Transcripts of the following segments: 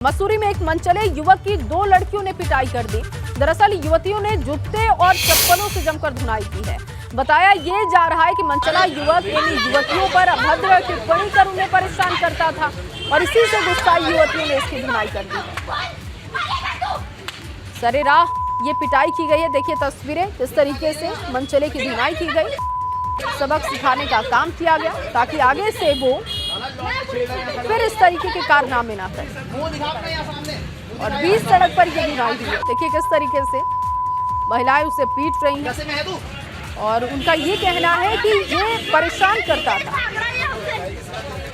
मसूरी में एक मनचले युवक की 2 लड़कियों ने पिटाई कर दी। दरअसल युवतियों ने जूते और चप्पलों से जमकर धुनाई की है। बताया ये जा रहा है कि मनचला युवक इन युवतियों पर अभद्र टिप्पणी कर उन्हें परेशान करता था और इसी से गुस्साई युवतियों ने इसकी धुनाई कर दी। सरेराह ये पिटाई की गई है। देखिए तस्वीरें, किस तरीके से मनचले की धुनाई की गई। सबक सिखाने का काम किया गया ताकि आगे से वो फिर इस तरीके के कारनामे ना करें। और 20 सड़क पर ये धुनाई हुई है। देखिए किस तरीके से महिलाएं उसे पीट रही हैं और उनका ये कहना है कि ये परेशान करता था,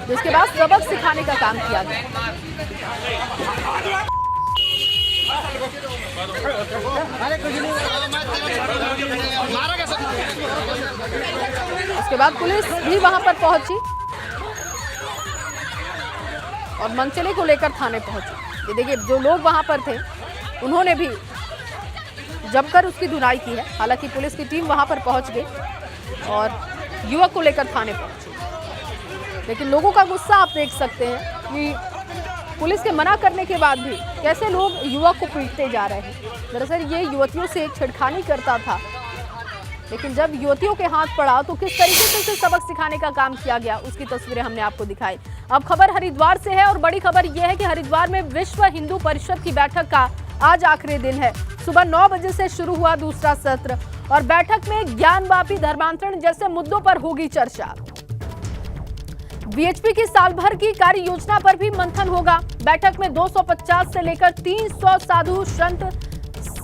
जिसके बाद सबक सिखाने का काम किया गया। उसके बाद पुलिस भी वहां पर पहुंची और मनचले को लेकर थाने पहुंची। ये देखिए जो लोग वहां पर थे उन्होंने भी जमकर उसकी धुनाई की है। हालांकि पुलिस की टीम वहां पर पहुंच गई और युवक को लेकर थाने पहुंची। लेकिन लोगों का गुस्सा आप देख सकते हैं कि पुलिस के मना करने के बाद भी कैसे लोग युवक को पीटते जा रहे हैं। दरअसल ये युवतियों से छेड़खानी करता था, लेकिन जब युवतियों के हाथ पड़ा तो किस तरीके से उसे सबक सिखाने का काम किया गया, उसकी तस्वीरें हमने आपको दिखाई। अब खबर हरिद्वार से है और बड़ी खबर यह है कि हरिद्वार में विश्व हिंदू परिषद की बैठक का आज आखिरी दिन है। सुबह 9 बजे से शुरू हुआ दूसरा सत्र और बैठक में ज्ञानवापी, धर्मांतरण जैसे मुद्दों पर होगी चर्चा। बीएचपी की साल भर की कार्य योजना पर भी मंथन होगा। बैठक में 250 से लेकर 300 साधु संत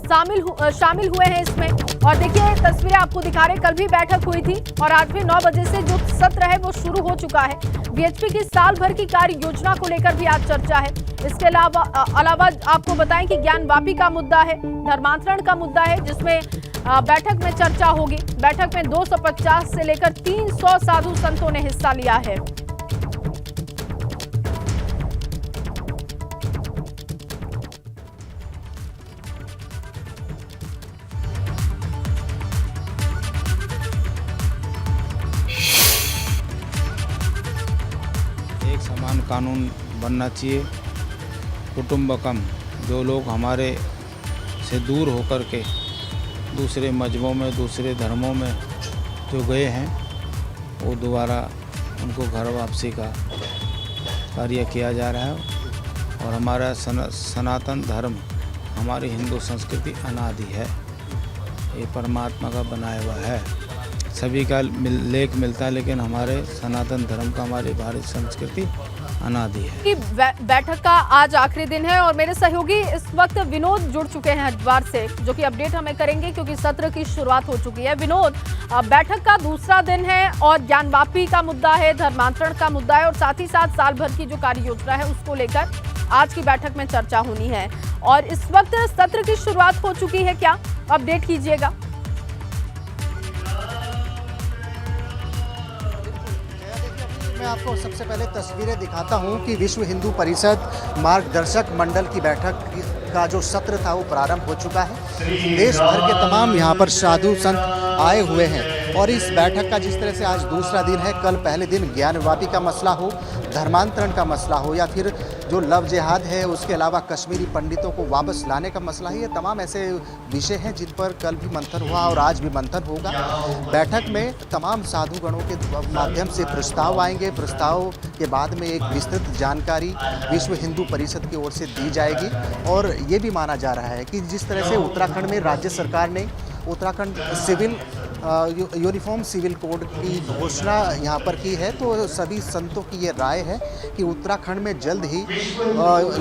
शामिल हुए हैं इसमें। और देखिए तस्वीरें आपको दिखा रहे, कल भी बैठक हुई थी और आज भी 9 बजे से जो सत्र है वो शुरू हो चुका है। बीएचपी की साल भर की कार्य योजना को लेकर भी आज चर्चा है। इसके अलावा आपको बताएं कि ज्ञानवापी का मुद्दा है, धर्मांतरण का मुद्दा है, जिसमें बैठक में चर्चा होगी। बैठक में 250 से लेकर 300 साधु संतों ने हिस्सा लिया है। एक समान कानून बनना चाहिए। कुटुंबकम, जो लोग हमारे से दूर होकर के दूसरे मजहबों में, दूसरे धर्मों में जो गए हैं, वो दोबारा उनको घर वापसी का कार्य किया जा रहा है। और हमारा सनातन धर्म, हमारी हिंदू संस्कृति अनादि है, ये परमात्मा का बनाया हुआ है। सभी का लेख मिलता है, लेकिन हमारे सनातन धर्म का, हमारी भारतीय संस्कृति अनादि है। बैठक का आज आखिरी दिन है और मेरे सहयोगी इस वक्त विनोद जुड़ चुके हैं हरिद्वार से, जो कि अपडेट हमें करेंगे क्योंकि सत्र की शुरुआत हो चुकी है। विनोद, बैठक का दूसरा दिन है और ज्ञानवापी का मुद्दा है, धर्मांतरण का मुद्दा है और साथ ही साथ साल भर की जो कार्य योजना है उसको लेकर आज की बैठक में चर्चा होनी है। और इस वक्त सत्र की शुरुआत हो चुकी है, क्या अपडेट कीजिएगा। मैं आपको सबसे पहले तस्वीरें दिखाता हूं कि विश्व हिंदू परिषद मार्गदर्शक मंडल की बैठक का जो सत्र था वो प्रारंभ हो चुका है। देश भर के तमाम यहां पर साधु संत आए हुए हैं और इस बैठक का जिस तरह से आज दूसरा दिन है, कल पहले दिन ज्ञानवापी का मसला हो, धर्मांतरण का मसला हो या फिर जो लव जिहाद है, उसके अलावा कश्मीरी पंडितों को वापस लाने का मसला है, ये तमाम ऐसे विषय हैं जिन पर कल भी मंथन हुआ और आज भी मंथन होगा। बैठक में तमाम साधुगणों के माध्यम से प्रस्ताव आएंगे। प्रस्ताव के बाद में एक विस्तृत जानकारी विश्व हिंदू परिषद की ओर से दी जाएगी। और ये भी माना जा रहा है कि जिस तरह से उत्तराखंड में राज्य सरकार ने Uttarakhand civil uniform civil code की घोषणा यहाँ पर की है, तो सभी संतों की ये राय है कि उत्तराखंड में जल्द ही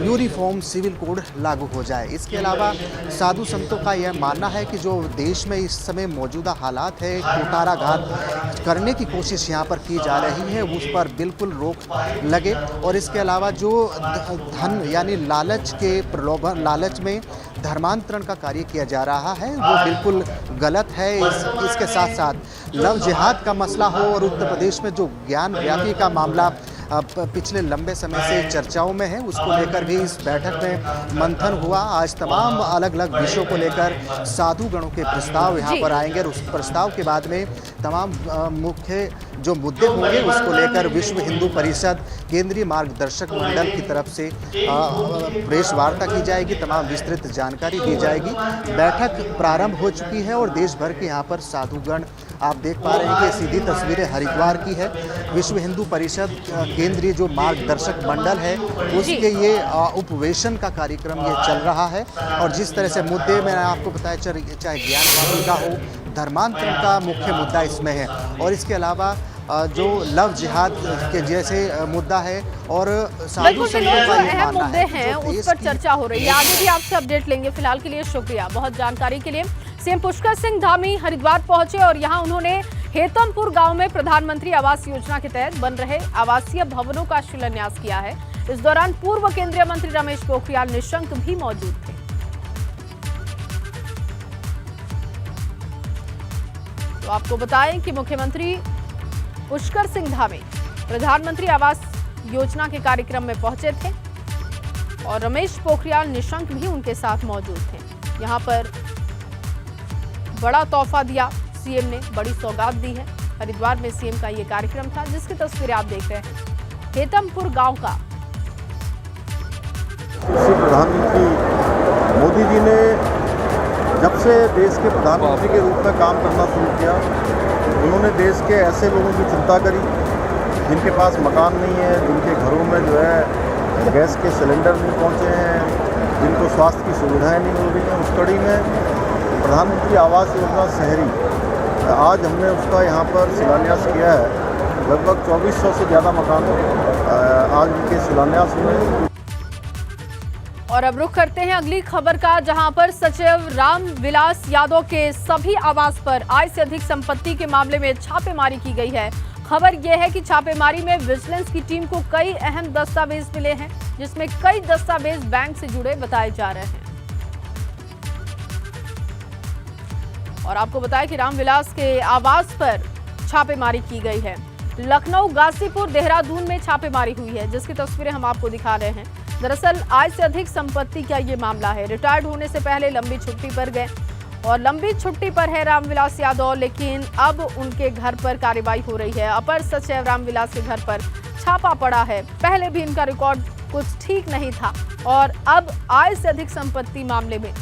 यूनिफॉर्म सिविल कोड लागू हो जाए। इसके अलावा साधु संतों का यह मानना है कि जो देश में इस समय मौजूदा हालात है, कुटाराघात करने की कोशिश यहाँ पर की जा रही है, उस पर बिल्कुल रोक लगे। और इसके अलावा जो धन यानी लालच के प्रलोभन, लालच में धर्मांतरण का कार्य किया जा रहा है, वो बिल्कुल गलत है। इसके साथ साथ लव जिहाद का मसला हो और उत्तर प्रदेश में जो ज्ञानवापी का मामला पिछले लंबे समय से चर्चाओं में है, उसको लेकर भी इस बैठक में मंथन हुआ। आज तमाम अलग अलग विषयों को लेकर साधुगणों के प्रस्ताव यहाँ पर आएंगे और उस प्रस्ताव के बाद में तमाम मुख्य जो मुद्दे होंगे उसको लेकर विश्व हिंदू परिषद केंद्रीय मार्गदर्शक मंडल की तरफ से प्रेस वार्ता की जाएगी, तमाम विस्तृत जानकारी दी जाएगी। बैठक प्रारंभ हो चुकी है और देश भर के यहाँ पर साधुगण आप देख पा रहे हैं कि सीधी तस्वीरें हरिद्वार की है। विश्व हिंदू परिषद केंद्रीय जो मार्गदर्शक मंडल है उसके ये उपवेशन का कार्यक्रम ये चल रहा है और जिस तरह से मुद्दे मैंने आपको बताया, चाहे ज्ञान वाटिका हो, धर्मांतरण का मुख्य मुद्दा इसमें है और इसके अलावा जो लव जिहाद के जैसे मुद्दा है और साधु संतों का ये अहम मानना मुद्दे है हैं उस पर चर्चा हो रही है। आगे भी आपसे अपडेट लेंगे। फिलहाल के लिए शुक्रिया बहुत जानकारी के लिए। सीएम पुष्कर सिंह धामी हरिद्वार पहुंचे और यहां उन्होंने हेतमपुर गांव में प्रधानमंत्री आवास योजना के तहत बन रहे आवासीय भवनों का शिलान्यास किया है। इस दौरान पूर्व केंद्रीय मंत्री रमेश पोखरियाल निशंक भी मौजूद थे। तो आपको बताएं कि मुख्यमंत्री पुष्कर सिंह धामी प्रधानमंत्री आवास योजना के कार्यक्रम में पहुंचे थे और रमेश पोखरियाल निशंक भी उनके साथ मौजूद थे। यहां पर बड़ा तोहफा दिया सीएम ने, बड़ी सौगात दी है। हरिद्वार में सीएम का ये कार्यक्रम था जिसकी तस्वीरें आप देख रहे हैं हेतमपुर गांव का। प्रधानमंत्री मोदी जी ने जब से देश के प्रधानमंत्री के रूप में काम करना शुरू किया, उन्होंने देश के ऐसे लोगों की चिंता करी जिनके पास मकान नहीं है, जिनके घरों में जो है गैस के सिलेंडर नहीं पहुंचे हैं, जिनको स्वास्थ्य की सुविधाएं नहीं मिल रही हैं। उस कड़ी में प्रधानमंत्री आवास योजना शहरी, आज हमने उसका यहाँ पर शिलान्यास किया है। लगभग 2400 से ज़्यादा मकान आज उनके शिलान्यास हुए। और अब रुख करते हैं अगली खबर का, जहां पर सचिव रामविलास यादव के सभी आवास पर आय से अधिक संपत्ति के मामले में छापेमारी की गई है। खबर यह है कि छापेमारी में विजिलेंस की टीम को कई अहम दस्तावेज मिले हैं, जिसमें कई दस्तावेज बैंक से जुड़े बताए जा रहे हैं। और आपको बताया कि रामविलास के आवास पर छापेमारी की गई है। लखनऊ, गाजीपुर, देहरादून में छापेमारी हुई है, जिसकी तस्वीरें हम आपको दिखा रहे हैं। दरअसल आय से अधिक संपत्ति का ये मामला है। रिटायर्ड होने से पहले लंबी छुट्टी पर गए और लंबी छुट्टी पर है रामविलास यादव, लेकिन अब उनके घर पर कार्रवाई हो रही है। अपर सचिव रामविलास के घर पर छापा पड़ा है। पहले भी इनका रिकॉर्ड कुछ ठीक नहीं था और अब आय से अधिक संपत्ति मामले में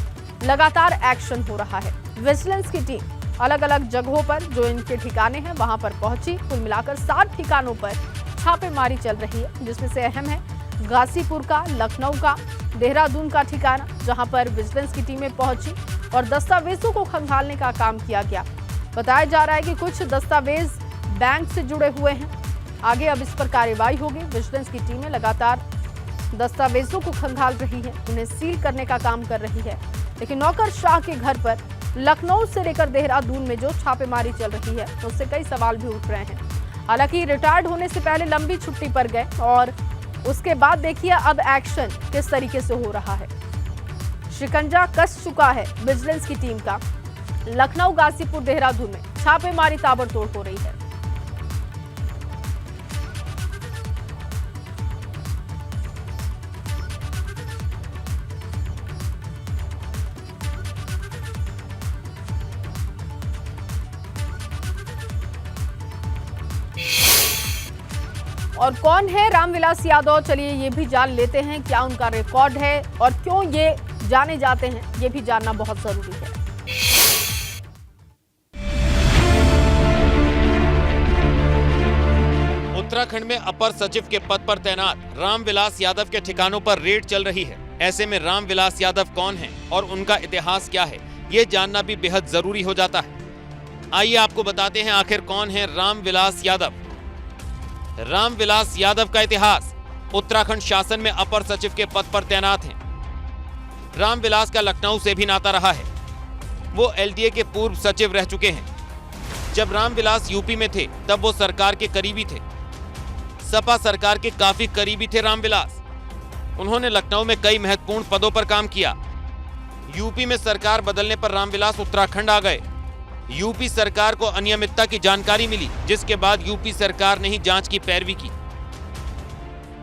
लगातार एक्शन हो रहा है। विजिलेंस की टीम अलग अलग जगहों पर जो इनके ठिकाने हैं वहां पर पहुंची। कुल मिलाकर 7 ठिकानों पर छापेमारी चल रही है, जिसमें से अहम है गाजीपुर का, लखनऊ का, देहरादून का ठिकाना, जहां पर विजिलेंस की टीमें पहुंची और दस्तावेजों को खंगालने का काम किया गया। बताया जा रहा है कि कुछ दस्तावेज बैंक से जुड़े हुए हैं। आगे अब इस पर कार्रवाई होगी। विजिलेंस की टीमें लगातार दस्तावेजों को खंगाल रही है, उन्हें सील करने का काम कर रही है। लेकिन नौकरशाह के घर पर लखनऊ से लेकर देहरादून में जो छापेमारी चल रही है उससे कई सवाल भी उठ रहे हैं। हालांकि रिटायर्ड होने से पहले लंबी छुट्टी पर गए और उसके बाद देखिए अब एक्शन किस तरीके से हो रहा है। शिकंजा कस चुका है विजिलेंस की टीम का। लखनऊ, गाजीपुर, देहरादून में छापेमारी ताबड़तोड़ हो रही है। और कौन है रामविलास यादव, चलिए ये भी जान लेते हैं। क्या उनका रिकॉर्ड है और क्यों ये जाने जाते हैं, ये भी जानना बहुत जरूरी है। उत्तराखंड में अपर सचिव के पद पर तैनात रामविलास यादव के ठिकानों पर रेड चल रही है। ऐसे में रामविलास यादव कौन है और उनका इतिहास क्या है, ये जानना भी बेहद जरूरी हो जाता है। आइए आपको बताते हैं आखिर कौन है रामविलास यादव। रामविलास यादव का इतिहास। उत्तराखंड शासन में अपर सचिव के पद पर तैनात हैं। रामविलास का लखनऊ से भी नाता रहा है। वो एलडीए के पूर्व सचिव रह चुके हैं। जब रामविलास यूपी में थे तब वो सरकार के करीबी थे। सपा सरकार के काफी करीबी थे रामविलास। उन्होंने लखनऊ में कई महत्वपूर्ण पदों पर काम किया। यूपी में सरकार बदलने पर रामविलास उत्तराखंड आ गए। यूपी सरकार को अनियमितता की जानकारी मिली, जिसके बाद यूपी सरकार ने ही जांच की पैरवी की।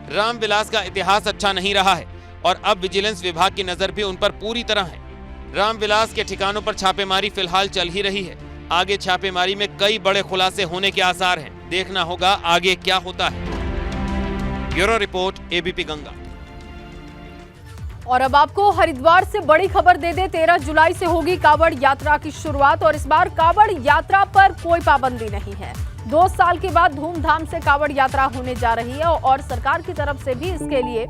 रामविलास का इतिहास अच्छा नहीं रहा है और अब विजिलेंस विभाग की नजर भी उन पर पूरी तरह है। रामविलास के ठिकानों पर छापेमारी फिलहाल चल ही रही है। आगे छापेमारी में कई बड़े खुलासे होने के आसार हैं। देखना होगा आगे क्या होता है। Bureau report, ABP Ganga. और अब आपको हरिद्वार से बड़ी खबर दे दे। 13 जुलाई से होगी कांवड़ यात्रा की शुरुआत और इस बार कांवड़ यात्रा पर कोई पाबंदी नहीं है। 2 साल के बाद धूमधाम से कांवड़ यात्रा होने जा रही है और सरकार की तरफ से भी इसके लिए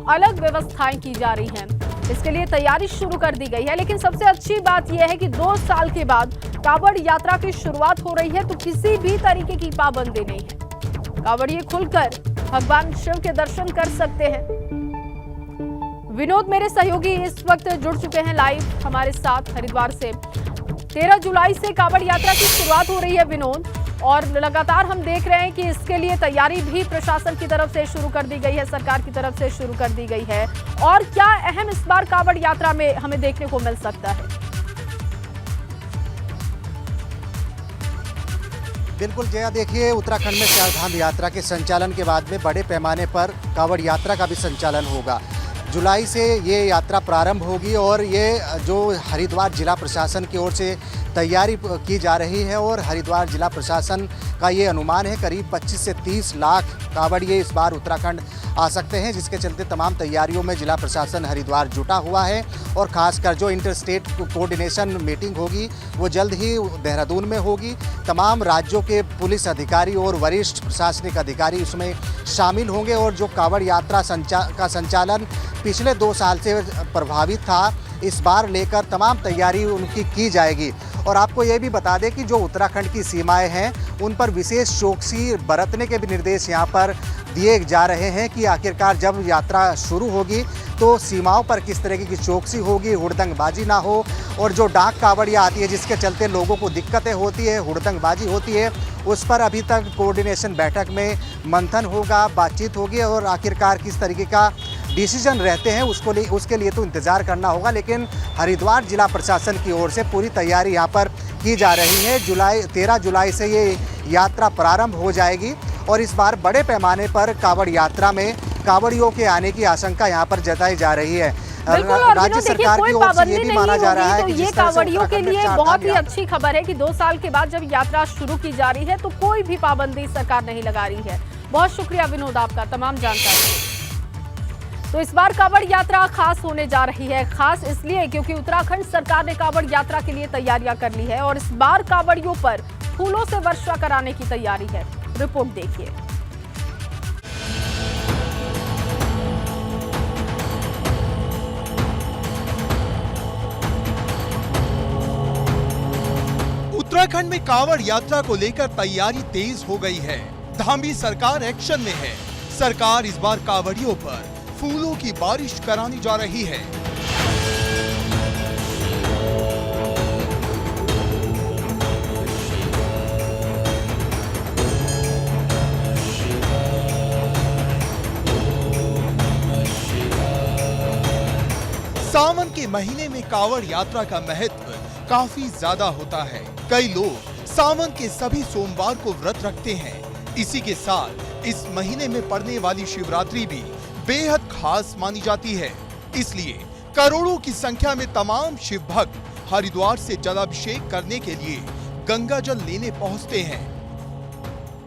अलग व्यवस्थाएं की जा रही हैं। इसके लिए तैयारी शुरू कर दी गई है। लेकिन सबसे अच्छी बात यह है कि 2 साल के बाद कांवड़ यात्रा की शुरुआत हो रही है तो किसी भी तरीके की पाबंदी नहीं है। कांवड़िए खुलकर भगवान शिव के दर्शन कर सकते हैं। विनोद मेरे सहयोगी इस वक्त जुड़ चुके हैं लाइव हमारे साथ हरिद्वार से। 13 जुलाई से कांवड़ यात्रा की शुरुआत हो रही है विनोद, और लगातार हम देख रहे हैं कि इसके लिए तैयारी भी प्रशासन की तरफ से शुरू कर दी गई है, सरकार की तरफ से शुरू कर दी गई है। और क्या अहम इस बार कांवड़ यात्रा में हमें देखने को मिल सकता है? बिल्कुल जया, देखिए उत्तराखंड में चारधाम यात्रा के संचालन के बाद में बड़े पैमाने पर कांवड़ यात्रा का भी संचालन होगा। जुलाई से ये यात्रा प्रारंभ होगी और ये जो हरिद्वार जिला प्रशासन की ओर से तैयारी की जा रही है और हरिद्वार जिला प्रशासन का ये अनुमान है करीब 25 से 30 लाख कांवड़िए इस बार उत्तराखंड आ सकते हैं, जिसके चलते तमाम तैयारियों में जिला प्रशासन हरिद्वार जुटा हुआ है। और खासकर जो इंटर स्टेट कोऑर्डिनेशन मीटिंग होगी वो जल्द ही देहरादून में होगी। तमाम राज्यों के पुलिस अधिकारी और वरिष्ठ प्रशासनिक अधिकारी उसमें शामिल होंगे और जो कांवड़ यात्रा का संचालन पिछले 2 साल से प्रभावित था, इस बार लेकर तमाम तैयारी उनकी की जाएगी। और आपको ये भी बता दें कि जो उत्तराखंड की सीमाएं हैं उन पर विशेष चौकसी बरतने के भी निर्देश यहाँ पर दिए जा रहे हैं कि आखिरकार जब यात्रा शुरू होगी तो सीमाओं पर किस तरीके की चौकसी होगी, हुड़दंगबाजी ना हो। और जो डाक कांवड़ियाँ आती है जिसके चलते लोगों को दिक्कतें होती है, हुड़दंगबाजी होती है, उस पर अभी तक कोऑर्डिनेशन बैठक में मंथन होगा, बातचीत होगी और आखिरकार किस तरीके का डिसीजन रहते हैं उसके लिए तो इंतज़ार करना होगा। लेकिन हरिद्वार जिला प्रशासन की ओर से पूरी तैयारी यहाँ पर की जा रही है। 13 जुलाई से ये यात्रा प्रारंभ हो जाएगी और इस बार बड़े पैमाने पर कांवड़ यात्रा में कांवड़ियों के आने की आशंका यहाँ पर जताई जा रही है। राज्य सरकार की ओर से ये भी माना जा रहा है कि ये कांवड़ियों के लिए बहुत ही अच्छी खबर है कि 2 साल के बाद जब यात्रा शुरू की जा रही है तो कोई भी पाबंदी सरकार नहीं लगा रही है। बहुत शुक्रिया विनोद आपका तमाम जानकारी। तो इस बार कांवड़ यात्रा खास होने जा रही है, खास इसलिए क्योंकि उत्तराखंड सरकार ने कांवड़ यात्रा के लिए तैयारियां कर ली है और इस बार कांवड़ियों पर फूलों से वर्षा कराने की तैयारी है। रिपोर्ट देखिए। उत्तराखंड में कांवड़ यात्रा को लेकर तैयारी तेज हो गई है। धामी सरकार एक्शन में है। सरकार इस बार कांवड़ियों पर फूलों की बारिश कराने जा रही है। सावन के महीने में कांवड़ यात्रा का महत्व काफी ज्यादा होता है। कई लोग सावन के सभी सोमवार को व्रत रखते हैं। इसी के साथ इस महीने में पड़ने वाली शिवरात्रि भी बेहद खास मानी जाती है। इसलिए करोड़ों की संख्या में तमाम शिव भक्त हरिद्वार से जलाभिषेक करने के लिए गंगा जल लेने पहुंचते हैं।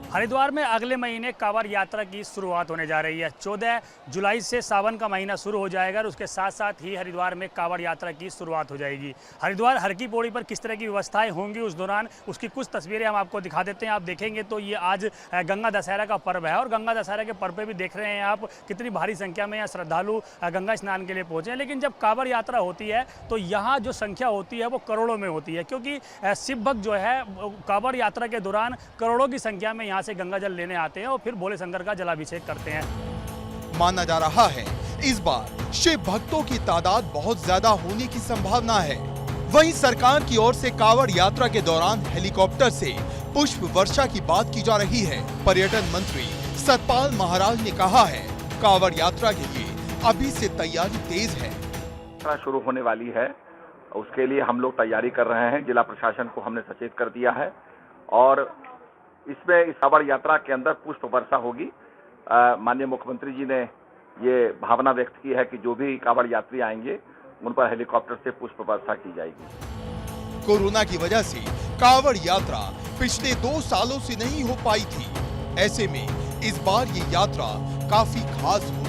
हरिद्वार में अगले महीने कांवड़ यात्रा की शुरुआत होने जा रही है। 14 जुलाई से सावन का महीना शुरू हो जाएगा और उसके साथ साथ ही हरिद्वार में कांवड़ यात्रा की शुरुआत हो जाएगी। हरिद्वार हर की पौड़ी पर किस तरह की व्यवस्थाएं होंगी उस दौरान उसकी कुछ तस्वीरें हम आपको दिखा देते हैं। आप देखेंगे तो ये आज गंगा दशहरा का पर्व है और गंगा दशहरा के पर्व पे भी देख रहे हैं आप कितनी भारी संख्या में यहाँ श्रद्धालु गंगा स्नान के लिए पहुँचे हैं। लेकिन जब कांवड़ यात्रा होती है तो यहाँ जो संख्या होती है वो करोड़ों में होती है, क्योंकि शिव भक्त जो है कांवड़ यात्रा के दौरान करोड़ों की संख्या में यहाँ से गंगा जल लेने आते हैं और फिर भोले शंकर का जलाभिषेक करते हैं। माना जा रहा है इस बार शिव भक्तों की तादाद बहुत ज्यादा होने की संभावना है। वहीं सरकार की ओर से कांवड़ यात्रा के दौरान हेलीकॉप्टर से पुष्प वर्षा की बात की जा रही है। पर्यटन मंत्री सतपाल महाराज ने कहा है कांवड़ यात्रा के लिए अभी से तैयारी तेज है। शुरू होने वाली है, उसके लिए हम लोग तैयारी कर रहे हैं। जिला प्रशासन को हमने सचेत कर दिया है और इसमें इस कांवड़ यात्रा के अंदर पुष्प वर्षा होगी माननीय मुख्यमंत्री जी ने ये भावना व्यक्त की है कि जो भी कांवड़ यात्री आएंगे उन पर हेलीकॉप्टर से पुष्प वर्षा की जाएगी। कोरोना की वजह से कांवड़ यात्रा पिछले 2 सालों से नहीं हो पाई थी। ऐसे में इस बार ये यात्रा काफी खास होगी।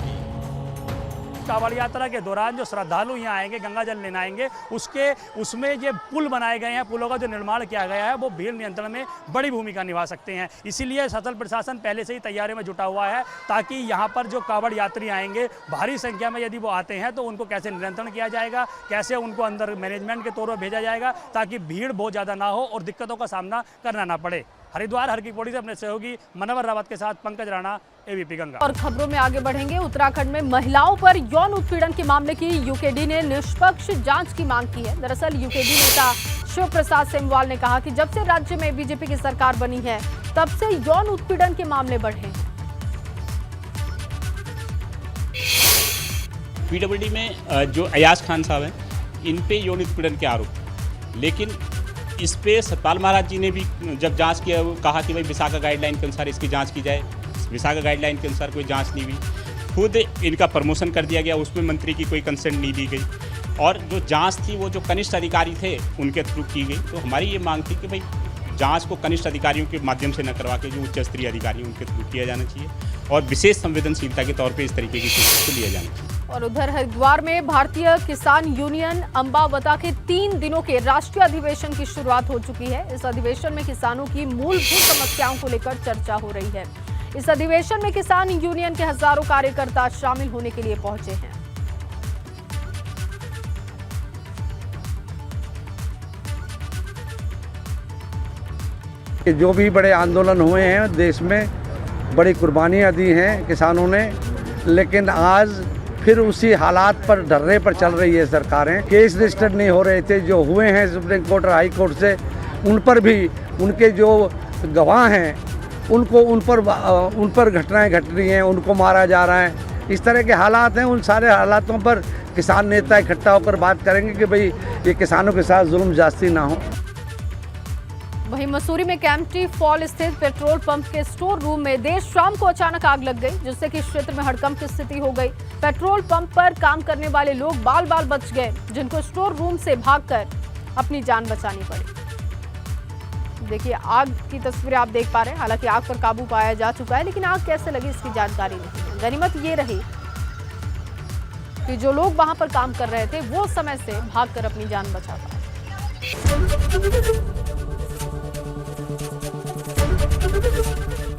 कांवड़ यात्रा के दौरान जो श्रद्धालु यहाँ आएंगे, गंगा जल लेने आएंगे, उसमें ये पुल बनाए गए हैं, पुलों का जो निर्माण किया गया है वो भीड़ नियंत्रण में बड़ी भूमिका निभा सकते हैं। इसीलिए सतल प्रशासन पहले से ही तैयारी में जुटा हुआ है ताकि यहाँ पर जो कांवड़ यात्री आएंगे, भारी संख्या में यदि वो आते हैं तो उनको कैसे नियंत्रण किया जाएगा, कैसे उनको अंदर मैनेजमेंट के तौर पर भेजा जाएगा ताकि भीड़ बहुत ज़्यादा ना हो और दिक्कतों का सामना करना ना पड़े। हरिद्वार हर की पौड़ी से अपने सहयोगी मनोहर रावत के साथ पंकज राणा, एबीपी गंगा। और खबरों में आगे बढ़ेंगे। उत्तराखंड में महिलाओं पर यौन उत्पीड़न के मामले की यूकेडी ने निष्पक्ष जांच की मांग की है। दरअसल यूकेडी नेता शिव प्रसाद सेमवाल ने कहा कि जब से राज्य में बीजेपी की सरकार बनी है तब से यौन उत्पीड़न के मामले बढ़े हैं। पीडब्ल्यूडी में जो अयाज खान साहब हैं, इन पे यौन उत्पीड़न के आरोप, लेकिन इस पे सतपाल महाराज जी ने भी जब जांच किया कहा कि भाई विशाखा गाइडलाइन के अनुसार इसकी जांच की जाए। विशाखा गाइडलाइन के अनुसार कोई जांच नहीं हुई। खुद इनका प्रमोशन कर दिया गया, उसमें मंत्री की कोई कंसेंट नहीं दी गई और जो जांच थी वो जो कनिष्ठ अधिकारी थे उनके थ्रू की गई। तो हमारी ये मांग थी कि भाई जांच को कनिष्ठ अधिकारियों के माध्यम से न करवा के जो उच्च स्तरीय अधिकारी उनके थ्रू किया जाना चाहिए और विशेष संवेदनशीलता के तौर पर इस तरीके की कोशिश को लिया जाना चाहिए। और उधर हरिद्वार में भारतीय किसान यूनियन अम्बावता के 3 दिनों के राष्ट्रीय अधिवेशन की शुरुआत हो चुकी है। इस अधिवेशन में किसानों की मूलभूत समस्याओं को लेकर चर्चा हो रही है। इस अधिवेशन में किसान यूनियन के हजारों कार्यकर्ता शामिल होने के लिए पहुंचे हैं। जो भी बड़े आंदोलन हुए हैं देश में, बड़ी कुर्बानियां दी हैं किसानों ने, लेकिन आज फिर उसी हालात पर ढर्रे पर चल रही है सरकारें। केस रजिस्टर नहीं हो रहे थे जो हुए हैं सुप्रीम कोर्ट और हाई कोर्ट से, उन पर भी उनके जो गवाह हैं उनको उन पर घटनाएं घट रही हैं, उनको मारा जा रहा है। इस तरह के हालात हैं। उन सारे हालातों पर किसान नेता इकट्ठा होकर बात करेंगे कि भाई ये किसानों के साथ जुल्म ज्यादती ना हो। वहीं मसूरी में कैंपटी फॉल स्थित पेट्रोल पंप के स्टोर रूम में देर शाम को अचानक आग लग गई, जिससे कि क्षेत्र में हड़कंप की स्थिति हो गई। पेट्रोल पंप पर काम करने वाले लोग बाल बाल बच गए, जिनको स्टोर रूम से भागकर अपनी जान बचानी पड़ी। देखिए आग की तस्वीरें आप देख पा रहे हैं। हालांकि आग पर काबू पाया जा चुका है, लेकिन आग कैसे लगी इसकी जानकारी नहीं है। गनीमत ये रही कि जो लोग वहां पर काम कर रहे थे वो समय से भागकर अपनी जान बचा पाए।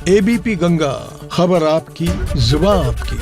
एबीपी गंगा, खबर आपकी, जुबान आपकी।